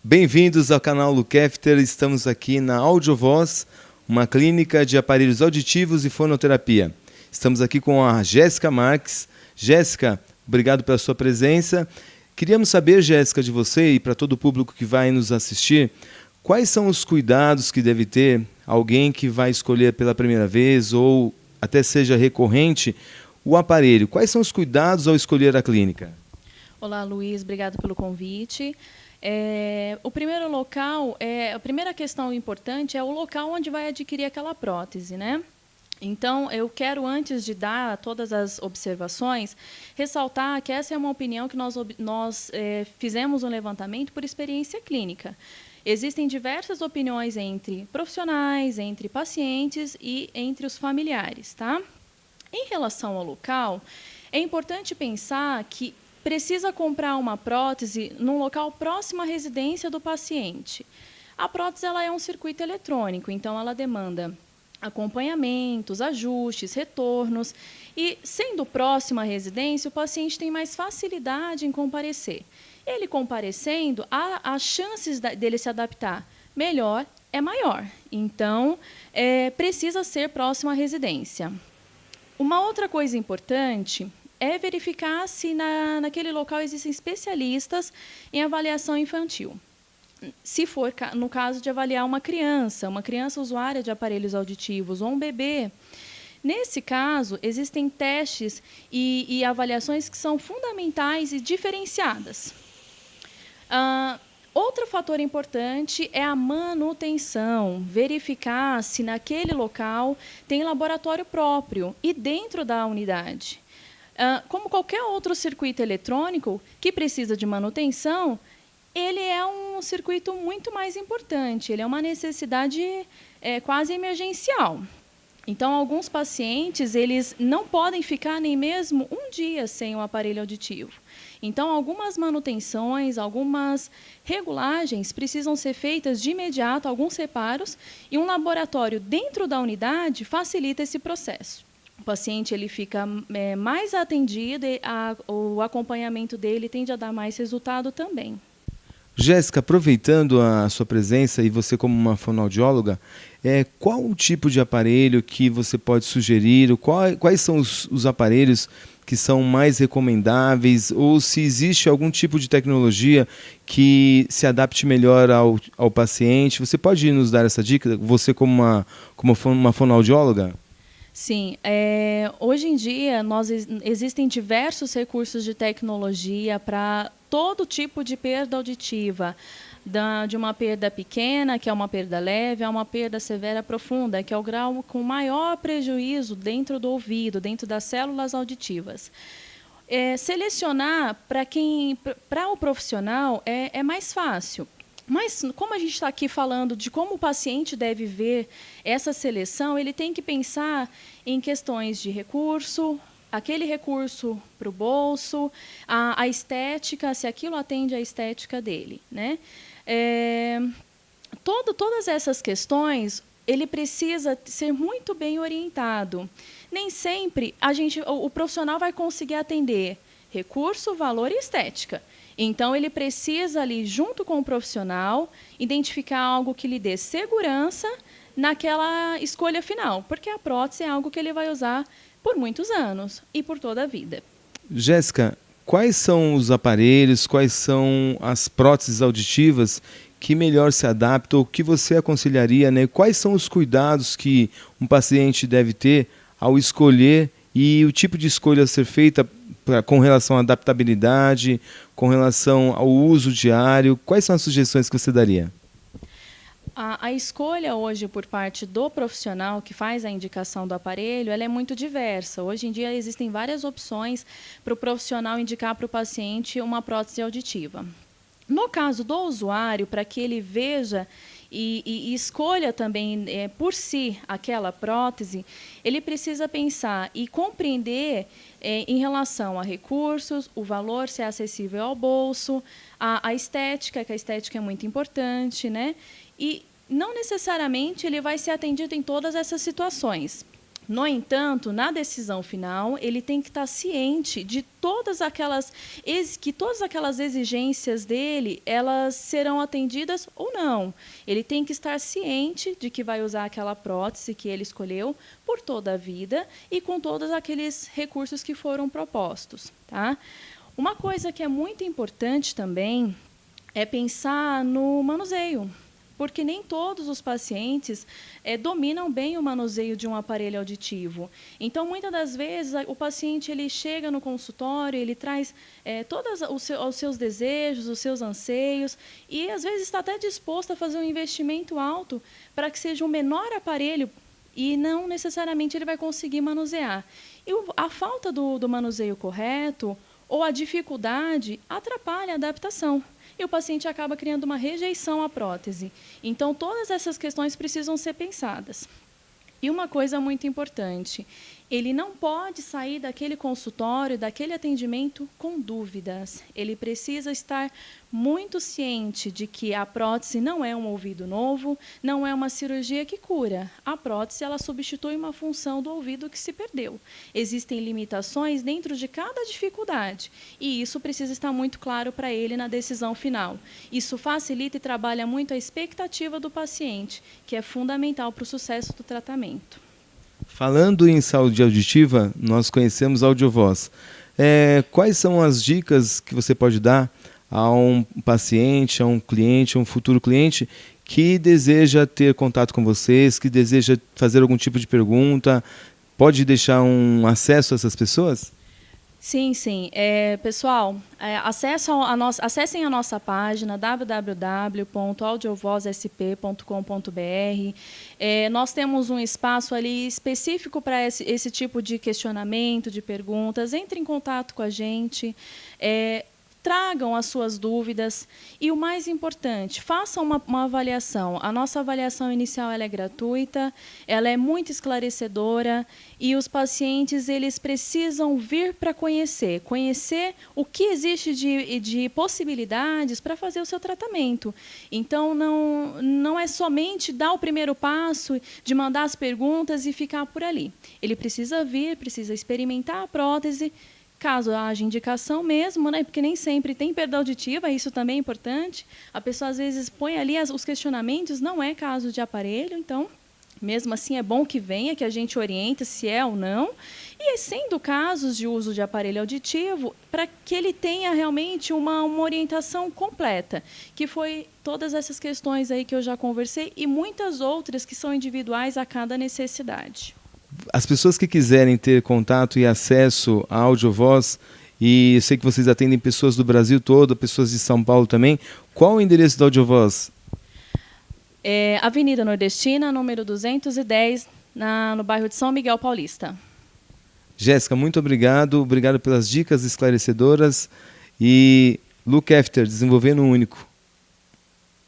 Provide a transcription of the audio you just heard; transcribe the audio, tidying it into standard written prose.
Bem-vindos ao canal Lukefter. Estamos aqui na Audiovoz, uma clínica de aparelhos auditivos e fonoterapia. Estamos aqui com a Jéssica Marques. Jéssica, obrigado pela sua presença. Queríamos saber, Jéssica, de você e para todo o público que vai nos assistir, quais são os cuidados que deve ter alguém que vai escolher pela primeira vez ou até seja recorrente o aparelho? Quais são os cuidados ao escolher a clínica? Olá, Luiz, obrigado pelo convite. O primeiro local, a primeira questão importante é o local onde vai adquirir aquela prótese, né? Então, eu quero, antes de dar todas as observações, ressaltar que essa é uma opinião que nós fizemos um levantamento por experiência clínica. Existem diversas opiniões entre profissionais, entre pacientes e entre os familiares, tá? Em relação ao local, é importante pensar que precisa comprar uma prótese num local próximo à residência do paciente. A prótese ela é um circuito eletrônico, então ela demanda acompanhamentos, ajustes, retornos, e sendo próximo à residência, o paciente tem mais facilidade em comparecer. Ele comparecendo, as chances dele se adaptar melhor é maior. Então, precisa ser próximo à residência. Uma outra coisa importante é verificar se naquele local existem especialistas em avaliação infantil. Se for no caso de avaliar uma criança usuária de aparelhos auditivos ou um bebê, nesse caso, existem testes e avaliações que são fundamentais e diferenciadas. Outro fator importante é a manutenção, verificar se naquele local tem laboratório próprio e dentro da unidade. Como qualquer outro circuito eletrônico que precisa de manutenção, ele é um circuito muito mais importante, ele é uma necessidade quase emergencial. Então, alguns pacientes eles não podem ficar nem mesmo um dia sem o aparelho auditivo. Então, algumas manutenções, algumas regulagens precisam ser feitas de imediato, alguns reparos, e um laboratório dentro da unidade facilita esse processo. O paciente ele fica mais atendido e o acompanhamento dele tende a dar mais resultado também. Jéssica, aproveitando a sua presença e você como uma fonoaudióloga, qual o tipo de aparelho que você pode sugerir? Quais são os aparelhos que são mais recomendáveis? Ou se existe algum tipo de tecnologia que se adapte melhor ao paciente? Você pode nos dar essa dica, você como uma fonoaudióloga? Sim, hoje em dia existem diversos recursos de tecnologia para todo tipo de perda auditiva, de uma perda pequena, que é uma perda leve, a uma perda severa profunda, que é o grau com maior prejuízo dentro do ouvido, dentro das células auditivas. Selecionar para o profissional é mais fácil. Mas, como a gente está aqui falando de como o paciente deve ver essa seleção, ele tem que pensar em questões de recurso, aquele recurso para o bolso, a estética, se aquilo atende à estética dele, né? Todas essas questões, ele precisa ser muito bem orientado. Nem sempre o profissional vai conseguir atender recurso, valor e estética. Então, ele precisa, ali, junto com o profissional, identificar algo que lhe dê segurança naquela escolha final, porque a prótese é algo que ele vai usar por muitos anos e por toda a vida. Jéssica, quais são os aparelhos, quais são as próteses auditivas que melhor se adaptam, ou que você aconselharia, né? Quais são os cuidados que um paciente deve ter ao escolher e o tipo de escolha a ser feita com relação à adaptabilidade, com relação ao uso diário? Quais são as sugestões que você daria? A escolha hoje por parte do profissional que faz a indicação do aparelho, ela é muito diversa. Hoje em dia existem várias opções para o profissional indicar para o paciente uma prótese auditiva. No caso do usuário, para que ele veja e escolha também por si aquela prótese, ele precisa pensar e compreender em relação a recursos, o valor, se é acessível ao bolso, a estética, que a estética é muito importante, né? E não necessariamente ele vai ser atendido em todas essas situações. No entanto, na decisão final, ele tem que estar ciente de que todas aquelas exigências dele, elas serão atendidas ou não. Ele tem que estar ciente de que vai usar aquela prótese que ele escolheu por toda a vida e com todos aqueles recursos que foram propostos, tá? Uma coisa que é muito importante também é pensar no manuseio, porque nem todos os pacientes dominam bem o manuseio de um aparelho auditivo. Então, muitas das vezes, o paciente ele chega no consultório, ele traz todos os seus desejos, os seus anseios, e, às vezes, está até disposto a fazer um investimento alto para que seja o menor aparelho e não necessariamente ele vai conseguir manusear. E a falta do manuseio correto ou a dificuldade atrapalha a adaptação. E o paciente acaba criando uma rejeição à prótese. Então, todas essas questões precisam ser pensadas. E uma coisa muito importante, ele não pode sair daquele consultório, daquele atendimento com dúvidas. Ele precisa estar muito ciente de que a prótese não é um ouvido novo, não é uma cirurgia que cura. A prótese ela substitui uma função do ouvido que se perdeu. Existem limitações dentro de cada dificuldade, e isso precisa estar muito claro para ele na decisão final. Isso facilita e trabalha muito a expectativa do paciente, que é fundamental para o sucesso do tratamento. Falando em saúde auditiva, nós conhecemos a Audiovoz. Quais são as dicas que você pode dar a um paciente, a um cliente, a um futuro cliente que deseja ter contato com vocês, que deseja fazer algum tipo de pergunta? Pode deixar um acesso a essas pessoas? Sim, sim. Pessoal, acessem a nossa página www.audiovozsp.com.br. Nós temos um espaço ali específico para esse tipo de questionamento, de perguntas. Entre em contato com a gente. Tragam as suas dúvidas e, o mais importante, façam uma avaliação. A nossa avaliação inicial ela é gratuita, ela é muito esclarecedora e os pacientes eles precisam vir para conhecer o que existe de possibilidades para fazer o seu tratamento. Então, não é somente dar o primeiro passo, de mandar as perguntas e ficar por ali. Ele precisa vir, precisa experimentar a prótese, caso haja indicação mesmo, né? Porque nem sempre tem perda auditiva, isso também é importante. A pessoa, às vezes, põe ali os questionamentos, não é caso de aparelho, então, mesmo assim, é bom que venha, que a gente oriente se é ou não. E, sendo casos de uso de aparelho auditivo, para que ele tenha realmente uma orientação completa, que foi todas essas questões aí que eu já conversei e muitas outras que são individuais a cada necessidade. As pessoas que quiserem ter contato e acesso à Audiovoz, e eu sei que vocês atendem pessoas do Brasil todo, pessoas de São Paulo também, qual o endereço da Audiovoz? Avenida Nordestina, número 210, no bairro de São Miguel Paulista. Jéssica, muito obrigado pelas dicas esclarecedoras e Look After, desenvolvendo o único.